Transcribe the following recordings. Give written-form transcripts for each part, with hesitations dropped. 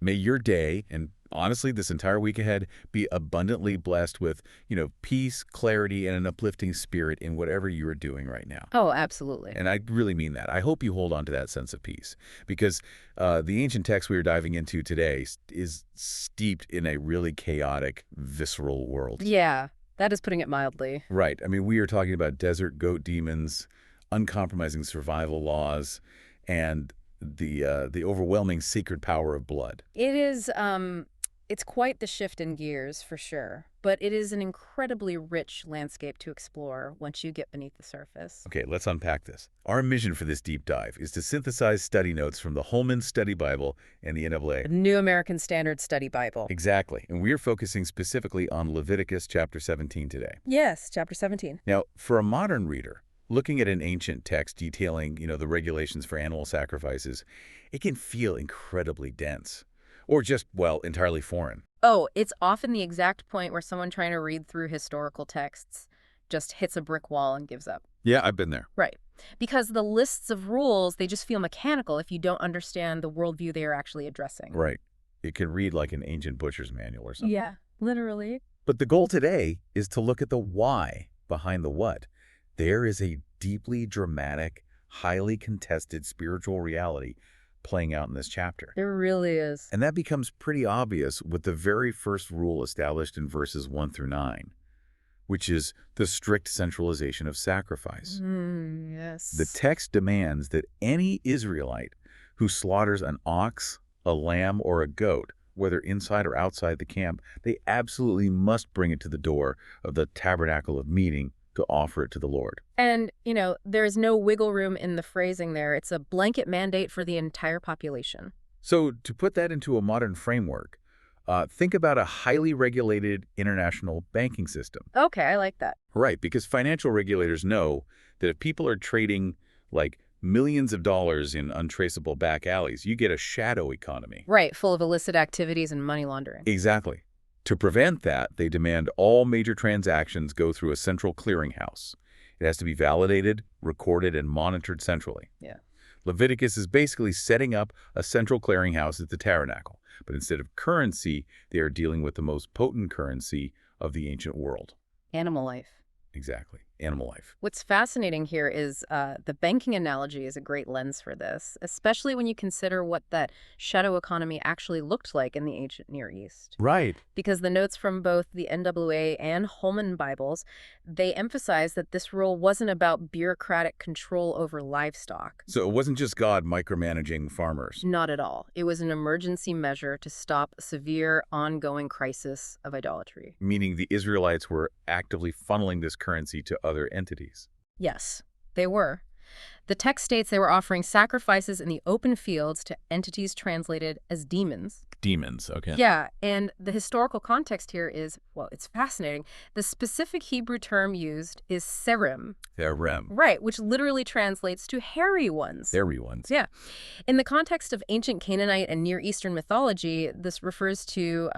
May your day, and honestly this entire week ahead, be abundantly blessed with, peace, clarity, and an uplifting spirit in whatever you are doing right now. Oh, absolutely. And I really mean that. I hope you hold on to that sense of peace because the ancient text we are diving into today is steeped in a really chaotic, visceral world. Yeah, that is putting it mildly. Right. I mean, we are talking about desert goat demons, uncompromising survival laws, and the overwhelming sacred power of blood. It is, it's quite the shift in gears, for sure. But it is an incredibly rich landscape to explore once you get beneath the surface. Okay, let's unpack this. Our mission for this deep dive is to synthesize study notes from the Holman Study Bible and the NAA. The New American Standard Study Bible. Exactly. And we're focusing specifically on Leviticus chapter 17 today. Yes, chapter 17. Now, for a modern reader, looking at an ancient text detailing, the regulations for animal sacrifices, it can feel incredibly dense. Or just, well, entirely foreign. Oh, it's often the exact point where someone trying to read through historical texts just hits a brick wall and gives up. Yeah, I've been there. Right. Because the lists of rules, they just feel mechanical if you don't understand the worldview they are actually addressing. Right. It can read like an ancient butcher's manual or something. Yeah, literally. But the goal today is to look at the why behind the what. There is a deeply dramatic, highly contested spiritual reality playing out in this chapter. There really is. And that becomes pretty obvious with the very first rule established in verses 1 through 9, which is the strict centralization of sacrifice. Yes. The text demands that any Israelite who slaughters an ox, a lamb, or a goat, whether inside or outside the camp, they absolutely must bring it to the door of the tabernacle of meeting to offer it to the Lord. And, there's no wiggle room in the phrasing there. It's a blanket mandate for the entire population. So to put that into a modern framework, think about a highly regulated international banking system. Okay, I like that. Right, because financial regulators know that if people are trading like millions of dollars in untraceable back alleys, you get a shadow economy. Right, full of illicit activities and money laundering. Exactly. To prevent that, they demand all major transactions go through a central clearinghouse. It has to be validated, recorded, and monitored centrally. Yeah. Leviticus is basically setting up a central clearinghouse at the tabernacle, but instead of currency, they are dealing with the most potent currency of the ancient world. Animal life. Exactly. Animal life. What's fascinating here is the banking analogy is a great lens for this, especially when you consider what that shadow economy actually looked like in the ancient Near East. Right. Because the notes from both the NAA and Holman Bibles, they emphasize that this rule wasn't about bureaucratic control over livestock. So it wasn't just God micromanaging farmers. Not at all. It was an emergency measure to stop a severe, ongoing crisis of idolatry. Meaning the Israelites were actively funneling this currency to other entities. Yes, they were. The text states they were offering sacrifices in the open fields to entities translated as demons. Demons, okay. Yeah, and the historical context here is, well, it's fascinating. The specific Hebrew term used is serim. Serem. Right, which literally translates to hairy ones. Hairy ones. Yeah. In the context of ancient Canaanite and Near Eastern mythology, this refers to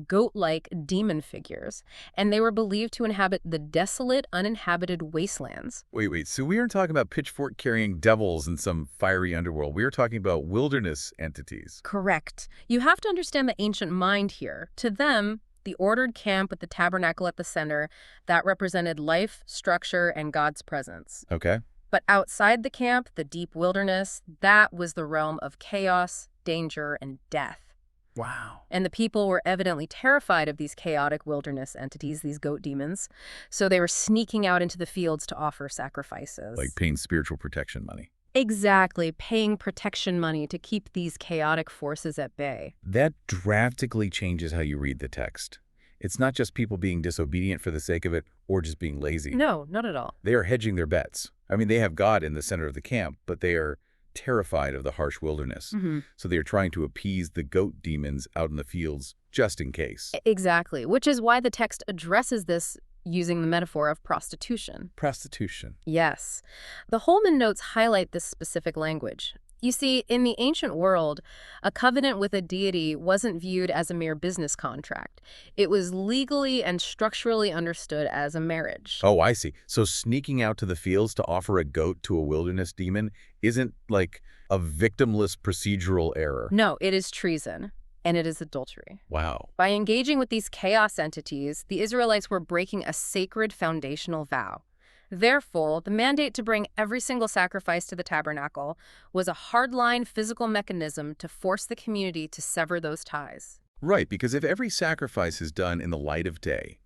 goat-like demon figures, and they were believed to inhabit the desolate, uninhabited wastelands. Wait. So we aren't talking about pitchfork-carrying devils in some fiery underworld. We are talking about wilderness entities. Correct. You have to understand the ancient mind here. To them, the ordered camp with the tabernacle at the center, that represented life, structure, and God's presence. Okay. But outside the camp, the deep wilderness, that was the realm of chaos, danger, and death. Wow. And the people were evidently terrified of these chaotic wilderness entities, these goat demons. So they were sneaking out into the fields to offer sacrifices. Like paying spiritual protection money. Exactly, paying protection money to keep these chaotic forces at bay. That drastically changes how you read the text. It's not just people being disobedient for the sake of it or just being lazy. No, not at all. They are hedging their bets. I mean, they have God in the center of the camp, but they are terrified of the harsh wilderness. So they are trying to appease the goat demons out in the fields just in case. Exactly, which is why the text addresses this using the metaphor of prostitution. Prostitution. Yes. The Holman notes highlight this specific language. You see, in the ancient world, a covenant with a deity wasn't viewed as a mere business contract. It was legally and structurally understood as a marriage. Oh, I see. So sneaking out to the fields to offer a goat to a wilderness demon isn't like a victimless procedural error. No, it is treason. and it is adultery. Wow. By engaging with these chaos entities, the Israelites were breaking a sacred foundational vow. Therefore, the mandate to bring every single sacrifice to the tabernacle was a hardline physical mechanism to force the community to sever those ties. Right, because if every sacrifice is done in the light of day,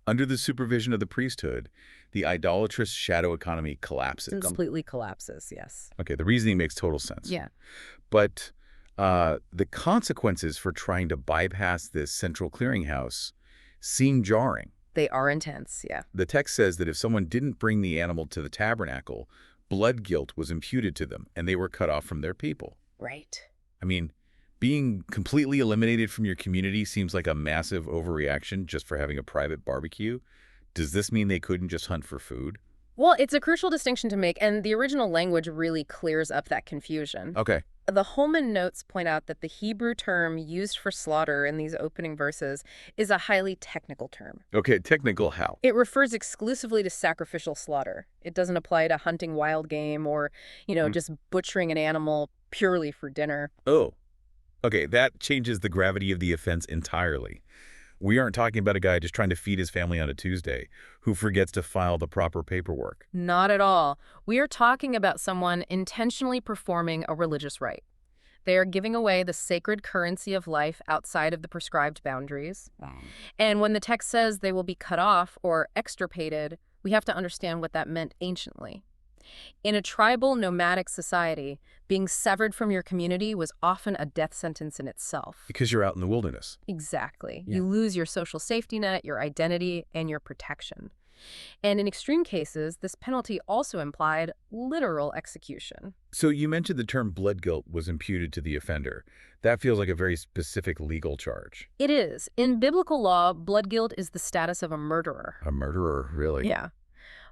under the supervision of the priesthood, the idolatrous shadow economy collapses. It completely collapses, yes. Okay, the reasoning makes total sense. Yeah. But the consequences for trying to bypass this central clearinghouse seem jarring. They are intense, yeah. The text says that if someone didn't bring the animal to the tabernacle, blood guilt was imputed to them, and they were cut off from their people. Right. I mean, being completely eliminated from your community seems like a massive overreaction just for having a private barbecue. Does this mean they couldn't just hunt for food? Well, it's a crucial distinction to make, and the original language really clears up that confusion. Okay. The Holman notes point out that the Hebrew term used for slaughter in these opening verses is a highly technical term. Okay, technical how? It refers exclusively to sacrificial slaughter. It doesn't apply to hunting wild game or, just butchering an animal purely for dinner. Oh, okay, that changes the gravity of the offense entirely. We aren't talking about a guy just trying to feed his family on a Tuesday who forgets to file the proper paperwork. Not at all. We are talking about someone intentionally performing a religious rite. They are giving away the sacred currency of life outside of the prescribed boundaries. And when the text says they will be cut off or extirpated, we have to understand what that meant anciently. In a tribal, nomadic society, being severed from your community was often a death sentence in itself. Because you're out in the wilderness. Exactly. Yeah. You lose your social safety net, your identity, and your protection. And in extreme cases, this penalty also implied literal execution. So you mentioned the term blood guilt was imputed to the offender. That feels like a very specific legal charge. It is. In biblical law, blood guilt is the status of a murderer. A murderer, really? Yeah.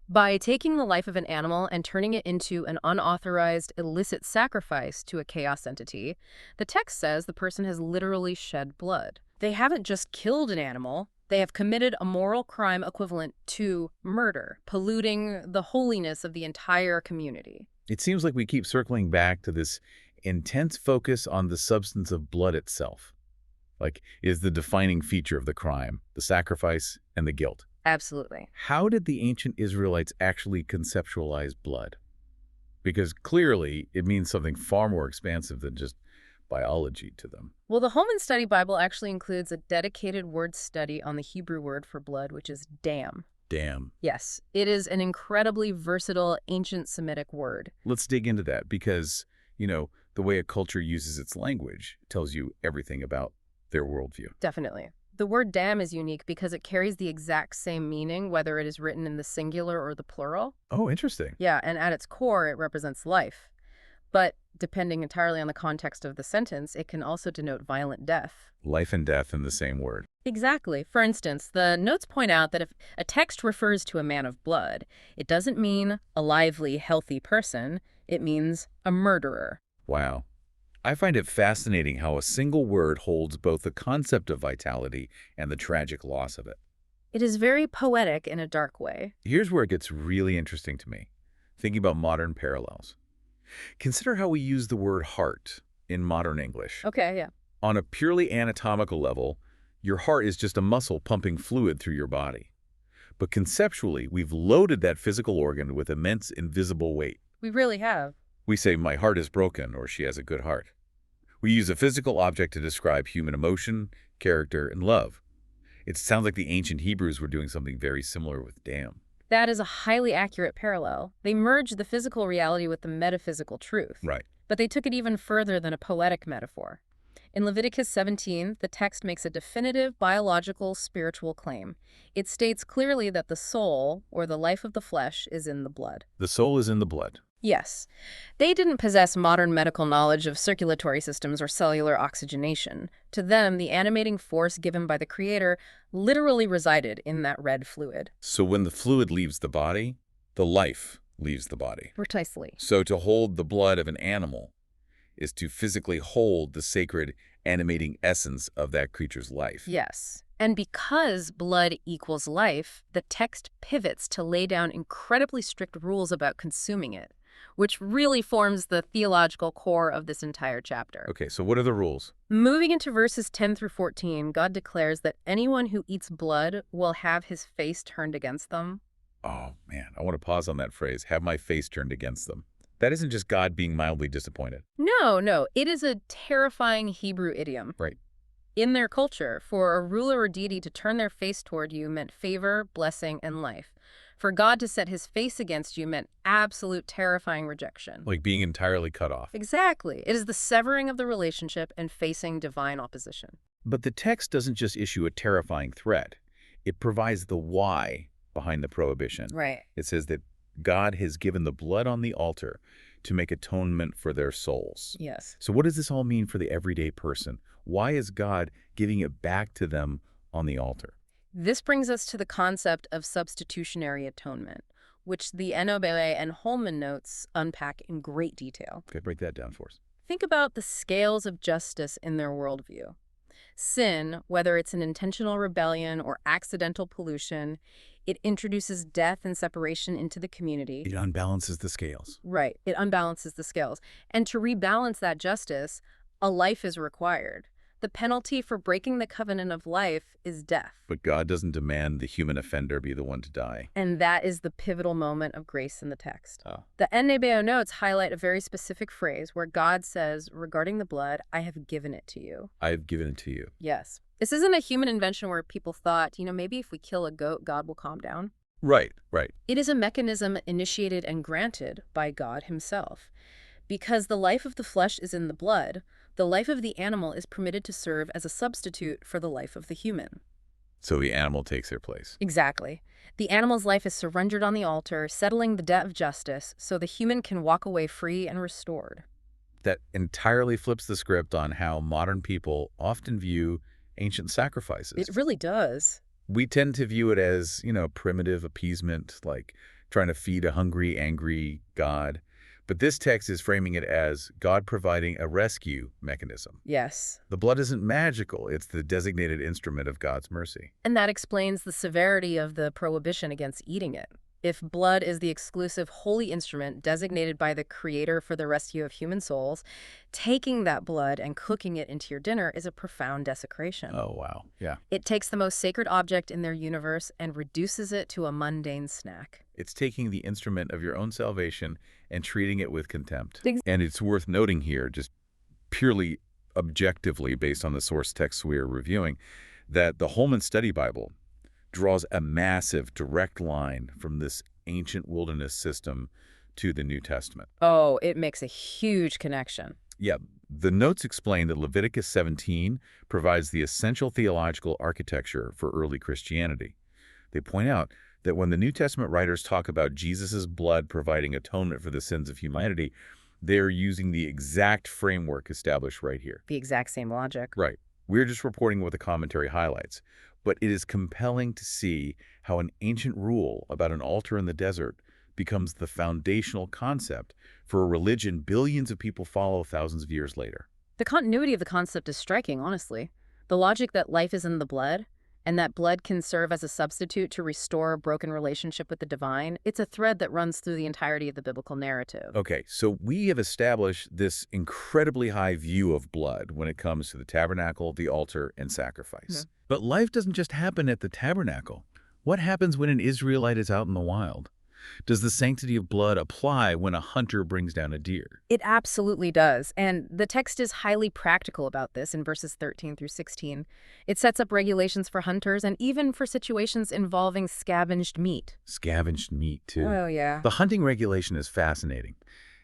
By taking the life of an animal and turning it into an unauthorized, illicit sacrifice to a chaos entity, the text says the person has literally shed blood. They haven't just killed an animal, they have committed a moral crime equivalent to murder, polluting the holiness of the entire community. It seems like we keep circling back to this intense focus on the substance of blood itself. Like, is the defining feature of the crime, the sacrifice, and the guilt. Absolutely. How did the ancient Israelites actually conceptualize blood? Because clearly it means something far more expansive than just biology to them. Well, the Holman Study Bible actually includes a dedicated word study on the Hebrew word for blood, which is dam. Damn. Yes, it is an incredibly versatile ancient Semitic word. Let's dig into that because, the way a culture uses its language tells you everything about their worldview. Definitely. The word dam is unique because it carries the exact same meaning, whether it is written in the singular or the plural. Oh, interesting. Yeah, and at its core, it represents life. But depending entirely on the context of the sentence, it can also denote violent death. Life and death in the same word. Exactly. For instance, the notes point out that if a text refers to a man of blood, it doesn't mean a lively, healthy person. It means a murderer. Wow. I find it fascinating how a single word holds both the concept of vitality and the tragic loss of it. It is very poetic in a dark way. Here's where it gets really interesting to me, thinking about modern parallels. Consider how we use the word heart in modern English. Okay, yeah. On a purely anatomical level, your heart is just a muscle pumping fluid through your body. But conceptually, we've loaded that physical organ with immense invisible weight. We really have. We say, my heart is broken, or she has a good heart. We use a physical object to describe human emotion, character, and love. It sounds like the ancient Hebrews were doing something very similar with dam. That is a highly accurate parallel. They merged the physical reality with the metaphysical truth. Right. But they took it even further than a poetic metaphor. In Leviticus 17, the text makes a definitive biological spiritual claim. It states clearly that the soul, or the life of the flesh, is in the blood. The soul is in the blood. Yes. They didn't possess modern medical knowledge of circulatory systems or cellular oxygenation. To them, the animating force given by the Creator literally resided in that red fluid. So when the fluid leaves the body, the life leaves the body. Precisely. So to hold the blood of an animal is to physically hold the sacred animating essence of that creature's life. Yes. And because blood equals life, the text pivots to lay down incredibly strict rules about consuming it. which really forms the theological core of this entire chapter. Okay, so what are the rules? Moving into verses 10 through 14, God declares that anyone who eats blood will have his face turned against them. Oh, man, I want to pause on that phrase, have my face turned against them. That isn't just God being mildly disappointed. No, no, it is a terrifying Hebrew idiom. Right. In their culture, for a ruler or deity to turn their face toward you meant favor, blessing, and life. For God to set his face against you meant absolute terrifying rejection. Like being entirely cut off. Exactly. It is the severing of the relationship and facing divine opposition. But the text doesn't just issue a terrifying threat. It provides the why behind the prohibition. Right. It says that God has given the blood on the altar to make atonement for their souls. Yes. So what does this all mean for the everyday person? Why is God giving it back to them on the altar? This brings us to the concept of substitutionary atonement, which the NOBA and Holman notes unpack in great detail. Okay, break that down for us. Think about the scales of justice in their worldview. Sin, whether it's an intentional rebellion or accidental pollution, it introduces death and separation into the community. It unbalances the scales. Right. It unbalances the scales. And to rebalance that justice, a life is required. The penalty for breaking the covenant of life is death. But God doesn't demand the human offender be the one to die. And that is the pivotal moment of grace in the text. Oh. The NABO notes highlight a very specific phrase where God says, regarding the blood, I have given it to you. I have given it to you. Yes. This isn't a human invention where people thought, maybe if we kill a goat, God will calm down. Right, right. It is a mechanism initiated and granted by God himself. Because the life of the flesh is in the blood, the life of the animal is permitted to serve as a substitute for the life of the human. So the animal takes their place. Exactly. The animal's life is surrendered on the altar, settling the debt of justice, so the human can walk away free and restored. That entirely flips the script on how modern people often view ancient sacrifices. It really does. We tend to view it as, primitive appeasement, like trying to feed a hungry, angry God. But this text is framing it as God providing a rescue mechanism. Yes. The blood isn't magical. It's the designated instrument of God's mercy. And that explains the severity of the prohibition against eating it. If blood is the exclusive holy instrument designated by the Creator for the rescue of human souls, taking that blood and cooking it into your dinner is a profound desecration. Oh, wow. Yeah. It takes the most sacred object in their universe and reduces it to a mundane snack. It's taking the instrument of your own salvation and treating it with contempt. Ex- And it's worth noting here, just purely objectively based on the source texts we are reviewing, that the Holman Study Bible draws a massive direct line from this ancient wilderness system to the New Testament. Oh, it makes a huge connection. Yeah, the notes explain that Leviticus 17 provides the essential theological architecture for early Christianity. They point out that when the New Testament writers talk about Jesus' blood providing atonement for the sins of humanity, they're using the exact framework established right here. The exact same logic. Right. We're just reporting what the commentary highlights. But it is compelling to see how an ancient rule about an altar in the desert becomes the foundational concept for a religion billions of people follow thousands of years later. The continuity of the concept is striking, honestly. The logic that life is in the blood, and that blood can serve as a substitute to restore a broken relationship with the divine, it's a thread that runs through the entirety of the biblical narrative. Okay, so we have established this incredibly high view of blood when it comes to the tabernacle, the altar, and sacrifice. Yeah. But life doesn't just happen at the tabernacle. What happens when an Israelite is out in the wild? Does the sanctity of blood apply when a hunter brings down a deer? It absolutely does, and the text is highly practical about this in verses 13 through 16. It sets up regulations for hunters and even for situations involving scavenged meat. Scavenged meat, too. Oh, yeah. The hunting regulation is fascinating.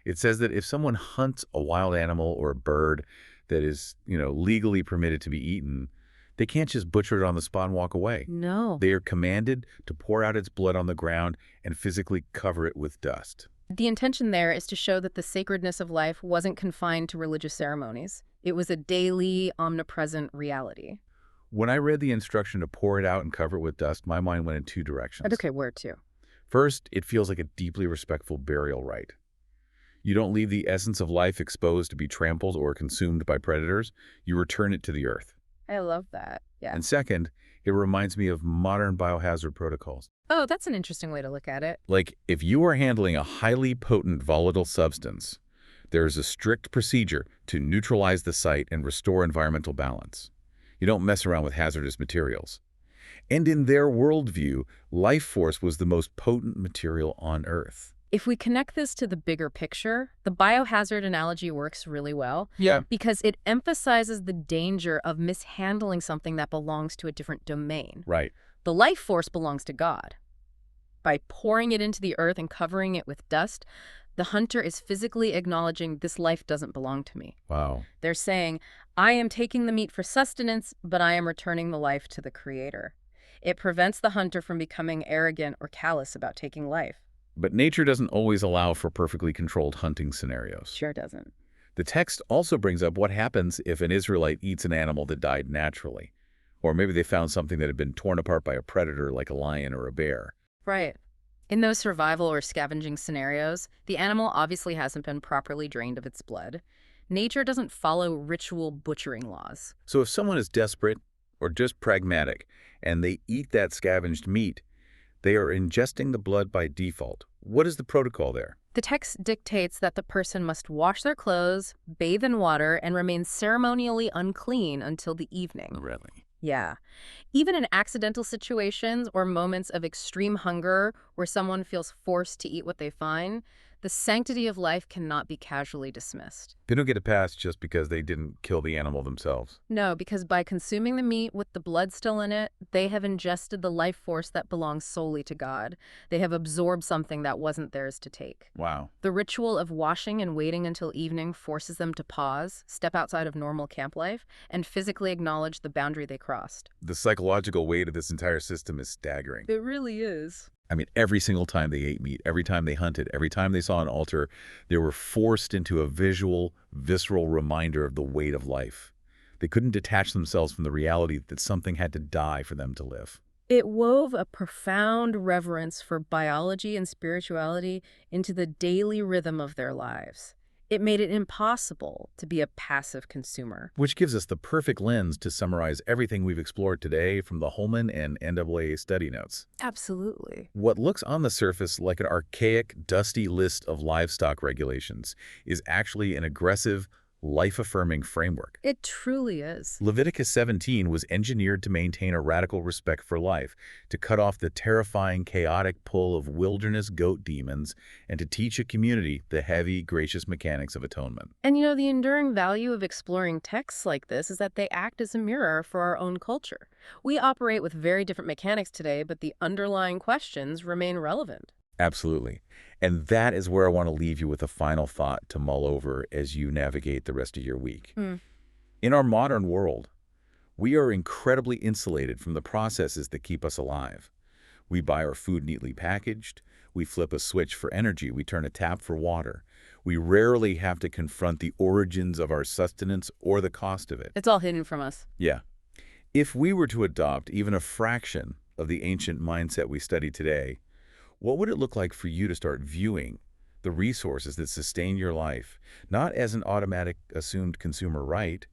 It says that if someone hunts a wild animal or a bird that is, legally permitted to be eaten, they can't just butcher it on the spot and walk away. No. They are commanded to pour out its blood on the ground and physically cover it with dust. The intention there is to show that the sacredness of life wasn't confined to religious ceremonies. It was a daily, omnipresent reality. When I read the instruction to pour it out and cover it with dust, my mind went in two directions. Okay, where to? First, it feels like a deeply respectful burial rite. You don't leave the essence of life exposed to be trampled or consumed by predators. You return it to the earth. I love that. Yeah. And second, it reminds me of modern biohazard protocols. Oh, that's an interesting way to look at it. Like, if you are handling a highly potent volatile substance, there is a strict procedure to neutralize the site and restore environmental balance. You don't mess around with hazardous materials. And in their worldview, life force was the most potent material on Earth. If we connect this to the bigger picture, the biohazard analogy works really well Yeah. because it emphasizes the danger of mishandling something that belongs to a different domain. Right. The life force belongs to God. By pouring it into the earth and covering it with dust, the hunter is physically acknowledging this life doesn't belong to me. Wow. They're saying, I am taking the meat for sustenance, but I am returning the life to the Creator. It prevents the hunter from becoming arrogant or callous about taking life. But nature doesn't always allow for perfectly controlled hunting scenarios. Sure doesn't. The text also brings up what happens if an Israelite eats an animal that died naturally. Or maybe they found something that had been torn apart by a predator like a lion or a bear. Right. In those survival or scavenging scenarios, the animal obviously hasn't been properly drained of its blood. Nature doesn't follow ritual butchering laws. So if someone is desperate or just pragmatic and they eat that scavenged meat, they are ingesting the blood by default. What is the protocol there? The text dictates that the person must wash their clothes, bathe in water, and remain ceremonially unclean until the evening. Really? Yeah. Even in accidental situations or moments of extreme hunger where someone feels forced to eat what they find, the sanctity of life cannot be casually dismissed. They don't get a pass just because they didn't kill the animal themselves. No, because by consuming the meat with the blood still in it, they have ingested the life force that belongs solely to God. They have absorbed something that wasn't theirs to take. Wow. The ritual of washing and waiting until evening forces them to pause, step outside of normal camp life, and physically acknowledge the boundary they crossed. The psychological weight of this entire system is staggering. It really is. I mean, every single time they ate meat, every time they hunted, every time they saw an altar, they were forced into a visual, visceral reminder of the weight of life. They couldn't detach themselves from the reality that something had to die for them to live. It wove a profound reverence for biology and spirituality into the daily rhythm of their lives. It made it impossible to be a passive consumer. Which gives us the perfect lens to summarize everything we've explored today from the Holman and NAA study notes. Absolutely. What looks on the surface like an archaic, dusty list of livestock regulations is actually an aggressive, life-affirming framework. It truly is. Leviticus 17 was engineered to maintain a radical respect for life, to cut off the terrifying, chaotic pull of wilderness goat demons, and to teach a community the heavy, gracious mechanics of atonement. And you know, the enduring value of exploring texts like this is that they act as a mirror for our own culture. We operate with very different mechanics today, but the underlying questions remain relevant. Absolutely. And that is where I want to leave you with a final thought to mull over as you navigate the rest of your week. In our modern world, we are incredibly insulated from the processes that keep us alive. We buy our food neatly packaged. We flip a switch for energy. We turn a tap for water. We rarely have to confront the origins of our sustenance or the cost of it. It's all hidden from us. Yeah. If we were to adopt even a fraction of the ancient mindset we study today, what would it look like for you to start viewing the resources that sustain your life, not as an automatic assumed consumer right,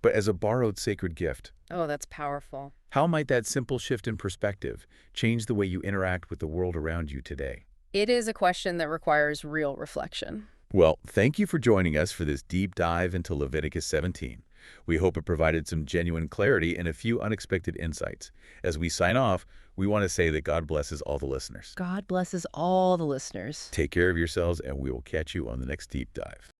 but as a borrowed sacred gift? Oh, that's powerful. How might that simple shift in perspective change the way you interact with the world around you today? It is a question that requires real reflection. Well, thank you for joining us for this deep dive into Leviticus 17. We hope it provided some genuine clarity and a few unexpected insights. As we sign off, we want to say that God blesses all the listeners. God blesses all the listeners. Take care of yourselves, and we will catch you on the next deep dive.